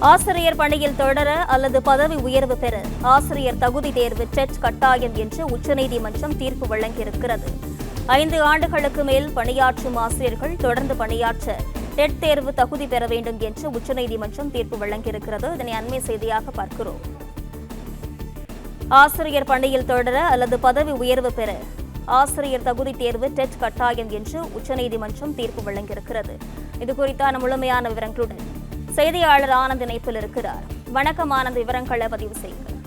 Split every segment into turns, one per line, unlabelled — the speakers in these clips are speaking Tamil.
ஆசிரியர் பணியில் தொடர அல்லது பதவி உயர்வு பெற ஆசிரியர் தகுதி தேர்வு டெட் கட்டாயம் என்று உச்சநீதிமன்றம் தீர்ப்பு வழங்கியிருக்கிறது. 5 ஆண்டுகளுக்கு மேல் பணியாற்றும் ஆசிரியர்கள் தொடர்ந்து பணியாற்ற டெட் தேர்வு தகுதி பெற வேண்டும் என்று உச்சநீதிமன்றம் தீர்ப்பு வழங்கியிருக்கிறது. இதனை அண்மை செய்தியாக பார்க்கிறோம். ஆசிரியர் பணியில் தொடர அல்லது பதவி உயர்வு பெற ஆசிரியர் தகுதி தேர்வு டெட் கட்டாயம் என்று உச்சநீதிமன்றம் தீர்ப்பு வழங்கியிருக்கிறது. இது குறித்தான முழுமையான விவரங்களுடன் செய்தியாளர் ஆனந்த் இணைப்பில் இருக்கிறார். வணக்கம் ஆனந்த், விவரங்களை பதிவு செய்யுங்கள்.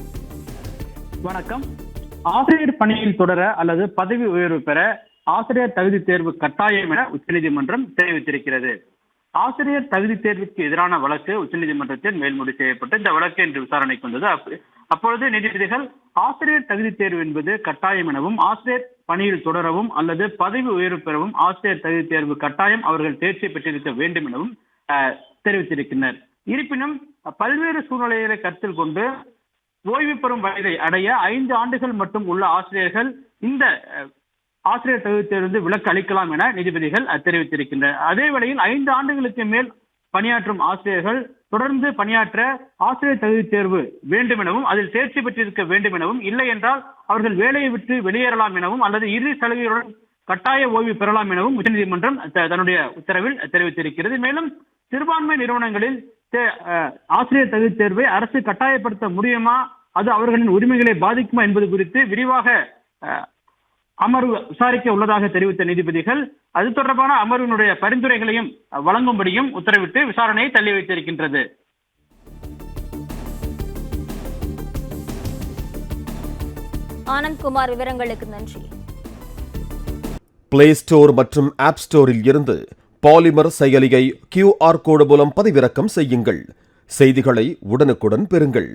வணக்கம். ஆசிரியர் பணியில் தொடர அல்லது பதவி உயர்வு பெற ஆசிரியர் தகுதி தேர்வு கட்டாயம் என உச்சநீதிமன்றம் தெரிவித்திருக்கிறது. ஆசிரியர் தகுதி தேர்வுக்கு எதிரான வழக்கு உச்சநீதிமன்றத்தில் மேல்முறை செய்யப்பட்டு இந்த வழக்கு இன்று விசாரணைக்கு வந்தது. அப்பொழுது நீதிபதிகள் ஆசிரியர் தகுதி தேர்வு என்பது கட்டாயம் எனவும் ஆசிரியர் பணியில் தொடரவும் அல்லது பதவி உயர்வு பெறவும் ஆசிரியர் தகுதி தேர்வு கட்டாயம் அவர்கள் தேர்ச்சி பெற்றிருக்க வேண்டும் எனவும் தெரிவித்திருக்கின்றனர். இருப்பினும் பல்வேறு சூழ்நிலைகளை கருத்தில் கொண்டு ஓய்வு பெறும் வயதை அடைய 5 ஆண்டுகள் மட்டும் உள்ள ஆசிரியர்கள் இந்த ஆசிரியர் தகுதி தேர்வு விலக்கு அளிக்கலாம் என நீதிபதிகள் தெரிவித்திருக்கின்றனர். அதே வேளையில் 5 ஆண்டுகளுக்கு மேல் பணியாற்றும் ஆசிரியர்கள் தொடர்ந்து பணியாற்ற ஆசிரியர் தகுதி தேர்வு வேண்டும் எனவும் அதில் தேர்ச்சி பெற்றிருக்க வேண்டும் எனவும், இல்லை என்றால் அவர்கள் வேலையை விட்டு வெளியேறலாம் எனவும் அல்லது இறுதி சலுகையுடன் கட்டாய ஓய்வு பெறலாம் எனவும் உச்சநீதிமன்றம் தன்னுடைய உத்தரவில் தெரிவித்திருக்கிறது. மேலும் சிறுபான்மை நிறுவனங்களில் ஆசிரியர் தகுதி தேர்வை அரசு கட்டாயப்படுத்த முடியுமா, அது அவர்களின் உரிமைகளை பாதிக்குமா என்பது குறித்து விரிவாக அமர்வு விசாரிக்க உள்ளதாக தெரிவித்த நீதிபதிகள் அது தொடர்பான அமர்வினுடைய பரிந்துரைகளையும் வழங்கும்படியும் உத்தரவிட்டு விசாரணையை தள்ளி வைத்திருக்கின்றது.
ஆனந்த்குமார், விவரங்களுக்கு நன்றி.
பிளே ஸ்டோர் மற்றும் ஆப் ஸ்டோரில் இருந்து பாலிமர் செயலியை QR கோடு மூலம் பதிவிறக்கம் செய்யுங்கள். செய்திகளை உடனுக்குடன் பெறுங்கள்.